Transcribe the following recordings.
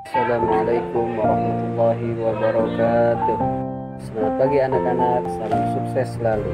Assalamualaikum warahmatullahi wabarakatuh. Selamat pagi anak-anak, salam sukses selalu.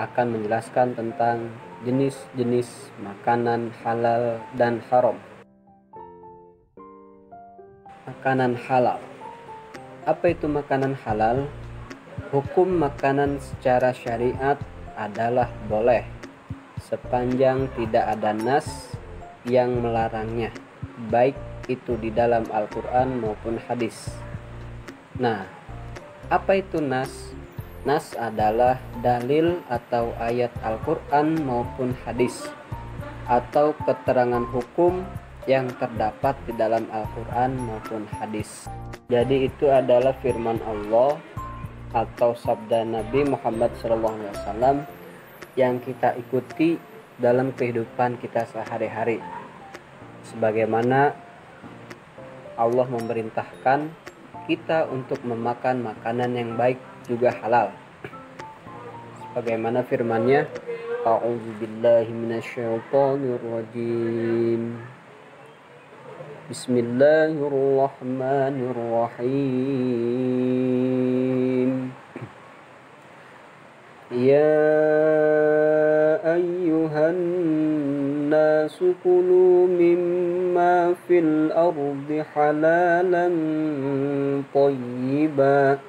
Akan menjelaskan tentang jenis-jenis makanan halal dan haram. Makanan halal. Apa itu makanan halal? Hukum makanan secara syariat adalah boleh sepanjang tidak ada nas yang melarangnya, baik itu di dalam Al-Quran maupun hadis. Nah, apa itu nas? Nas adalah dalil atau ayat Al-Quran maupun hadis, atau keterangan hukum yang terdapat di dalam Al-Quran maupun hadis. Jadi itu adalah firman Allah atau sabda Nabi Muhammad SAW yang kita ikuti dalam kehidupan kita sehari-hari. Sebagaimana Allah memerintahkan kita untuk memakan makanan yang baik juga halal. Sebagaimana firman-Nya, A'udzubillahi minasyaitonirrajim. Bismillahirrahmanirrahim. Ya ayyuhan nasu kulu mimma fil ardi halalan thayyiban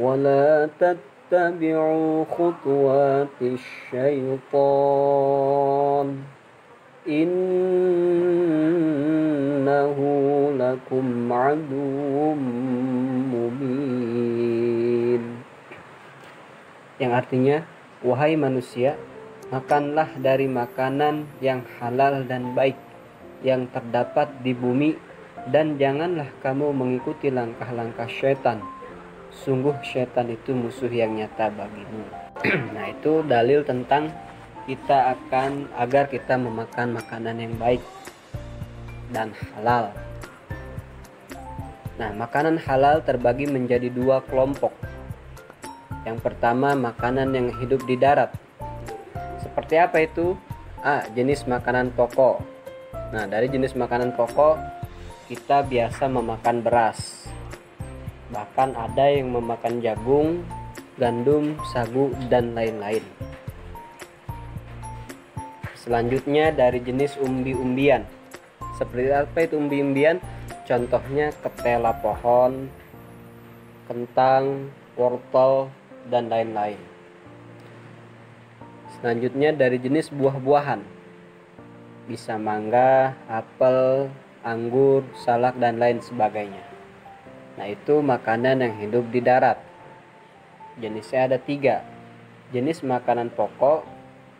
ولا تتبعوا خطوات الشيطان إنه لكم عدو مبين. Yang artinya, wahai manusia, makanlah dari makanan yang halal dan baik yang terdapat di bumi, dan janganlah kamu mengikuti langkah-langkah syaitan. Sungguh syaitan itu musuh yang nyata bagimu. Nah, itu dalil tentang agar kita memakan makanan yang baik dan halal. Nah, makanan halal terbagi menjadi dua kelompok. Yang pertama, makanan yang hidup di darat. Seperti apa itu? Jenis makanan pokok. Nah, dari jenis makanan pokok kita biasa memakan beras. Bahkan ada yang memakan jagung, gandum, sagu, dan lain-lain. Selanjutnya dari jenis umbi-umbian. Seperti apa itu umbi-umbian? Contohnya ketela pohon, kentang, wortel, dan lain-lain. Selanjutnya dari jenis buah-buahan. Bisa mangga, apel, anggur, salak, dan lain sebagainya. Nah, itu makanan yang hidup di darat. Jenisnya ada 3. Jenis makanan pokok,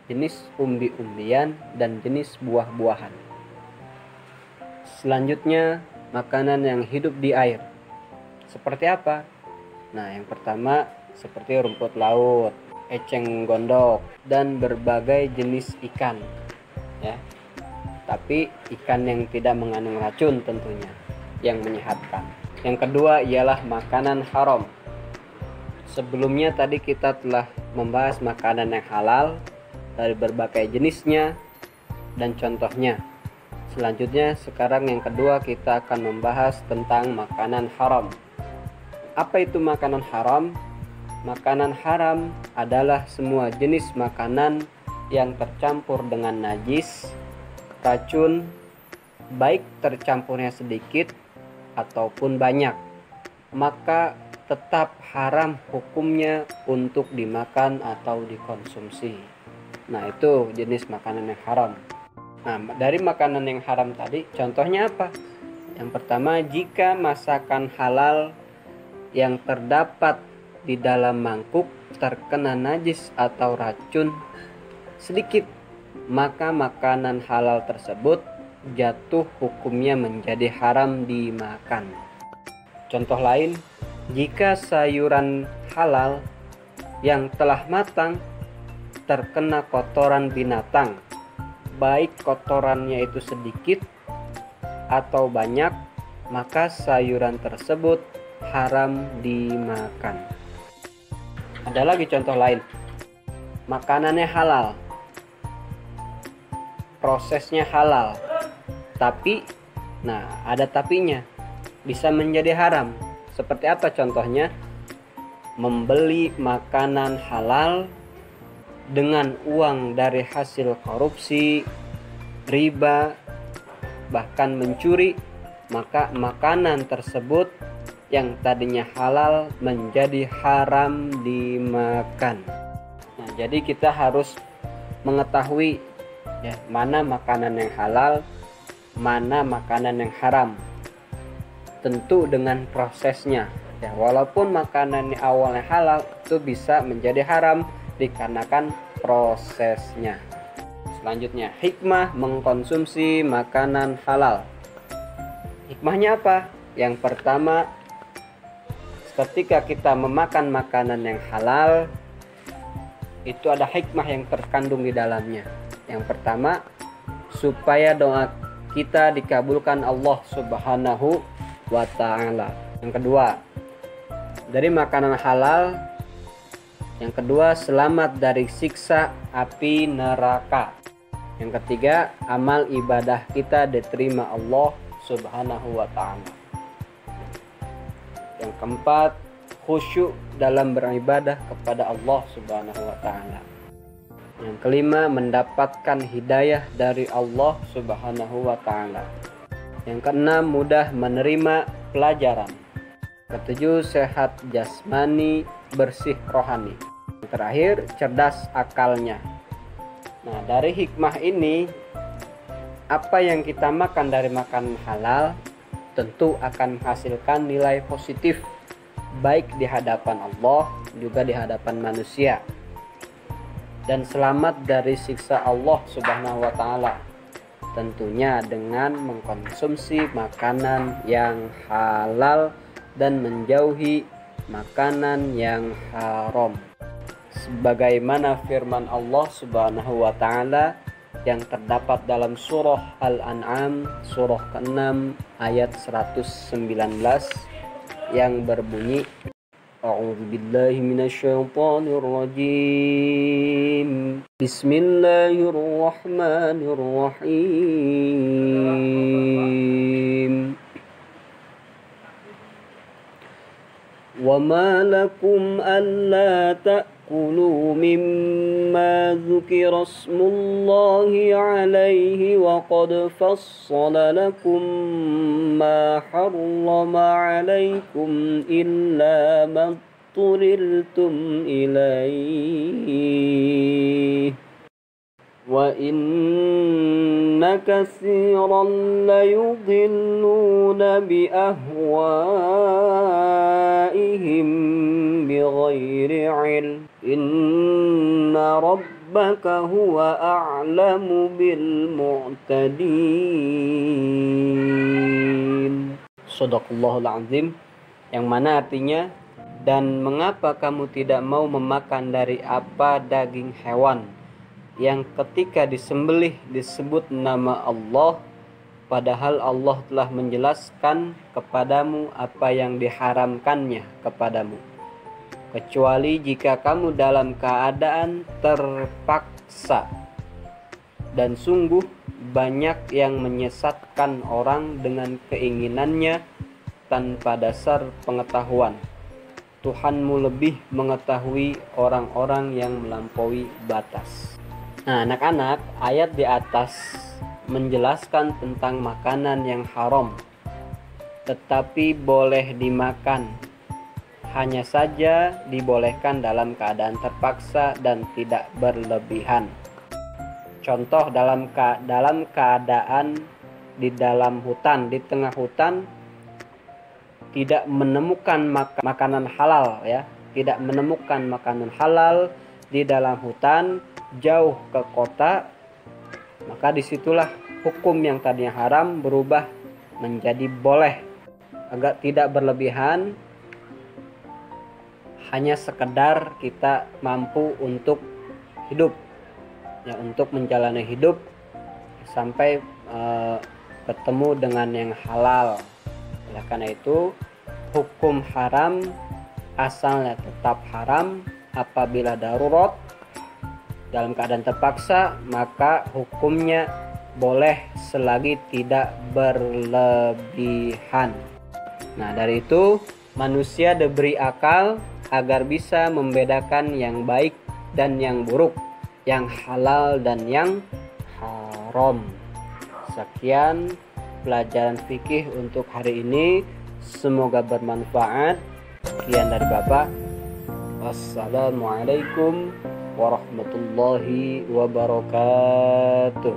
jenis umbi-umbian, dan jenis buah-buahan. Selanjutnya, makanan yang hidup di air. Seperti apa? Nah, yang pertama seperti rumput laut, eceng gondok, dan berbagai jenis ikan. Ya. Tapi ikan yang tidak mengandung racun tentunya, yang menyehatkan. Yang kedua ialah makanan haram. Sebelumnya tadi kita telah membahas makanan yang halal dari berbagai jenisnya dan contohnya. Selanjutnya sekarang yang kedua kita akan membahas tentang makanan haram. Apa itu makanan haram? Makanan haram adalah semua jenis makanan yang tercampur dengan najis, racun, baik tercampurnya sedikit ataupun banyak, maka tetap haram hukumnya untuk dimakan atau dikonsumsi. Nah, itu jenis makanan yang haram. Nah, dari makanan yang haram tadi contohnya apa? Yang pertama, jika masakan halal yang terdapat di dalam mangkuk terkena najis atau racun sedikit, maka makanan halal tersebut jatuh hukumnya menjadi haram dimakan. Contoh lain, jika sayuran halal yang telah matang terkena kotoran binatang baik kotorannya itu sedikit atau banyak, maka sayuran tersebut haram dimakan. Ada lagi contoh lain. Makanannya halal, prosesnya halal, tapi ada tapinya, bisa menjadi haram. Seperti apa contohnya? Membeli makanan halal dengan uang dari hasil korupsi, riba, bahkan mencuri, maka makanan tersebut yang tadinya halal menjadi haram dimakan. Jadi kita harus mengetahui mana makanan yang halal, mana makanan yang haram. Tentu dengan prosesnya. Walaupun makanan yang awalnya halal itu bisa menjadi haram dikarenakan prosesnya. Selanjutnya, hikmah mengkonsumsi makanan halal. Hikmahnya apa? Yang pertama, ketika kita memakan makanan yang halal, itu ada hikmah yang terkandung di dalamnya. Yang pertama, supaya doa kita dikabulkan Allah Subhanahu wa ta'ala. Yang kedua, dari makanan halal. Yang kedua, selamat dari siksa api neraka. Yang ketiga, amal ibadah kita diterima Allah Subhanahu wa ta'ala. Yang keempat, khusyuk dalam beribadah kepada Allah Subhanahu wa ta'ala. Yang kelima, mendapatkan hidayah dari Allah Subhanahu wa ta'ala. Yang keenam, mudah menerima pelajaran. Ketujuh, sehat jasmani, bersih rohani. Yang terakhir, cerdas akalnya. Dari hikmah ini, apa yang kita makan dari makanan halal tentu akan menghasilkan nilai positif, baik di hadapan Allah juga di hadapan manusia, dan selamat dari siksa Allah Subhanahu wa ta'ala, tentunya dengan mengkonsumsi makanan yang halal dan menjauhi makanan yang haram, sebagaimana firman Allah Subhanahu wa ta'ala yang terdapat dalam surah Al-An'am surah ke-6 ayat 119 yang berbunyi, A'udzubillahi minasyaitonirrajim. Bismillahirrahmanirrahim. Wa ma lakum alla ta'kulu mimma dzukira ismullahi 'alaihi wa qad fassala lakum ma harrama 'alaikum illa ma turiltum ilaihi wa inna katsiran la yudhilluna bi ahwaihim bighairi 'ilm inna rabbaka huwa a'lamu bil mu'tadin. Shadaqallahul azim, yang mana artinya, dan mengapa kamu tidak mau memakan dari apa daging hewan yang ketika disembelih disebut nama Allah, padahal Allah telah menjelaskan kepadamu apa yang diharamkannya kepadamu, kecuali jika kamu dalam keadaan terpaksa. Dan sungguh banyak yang menyesatkan orang dengan keinginannya tanpa dasar pengetahuan. Tuhanmu lebih mengetahui orang-orang yang melampaui batas. Anak-anak, ayat di atas menjelaskan tentang makanan yang haram, tetapi boleh dimakan. Hanya saja dibolehkan dalam keadaan terpaksa dan tidak berlebihan. Contoh dalam keadaan di dalam hutan, di tengah hutan, tidak menemukan makanan halal, tidak menemukan makanan halal di dalam hutan, jauh ke kota, maka disitulah hukum yang tadinya haram berubah menjadi boleh, agak tidak berlebihan, hanya sekedar kita mampu untuk hidup, untuk menjalani hidup sampai ketemu dengan yang halal. Oleh karena itu, hukum haram asalnya tetap haram. Apabila darurat dalam keadaan terpaksa, maka hukumnya boleh selagi tidak berlebihan. Nah, dari itu manusia diberi akal agar bisa membedakan yang baik dan yang buruk, yang halal dan yang haram. Sekian pelajaran fikih untuk hari ini, semoga bermanfaat. Sekian dari Bapak. Wassalamualaikum warahmatullahi wabarakatuh.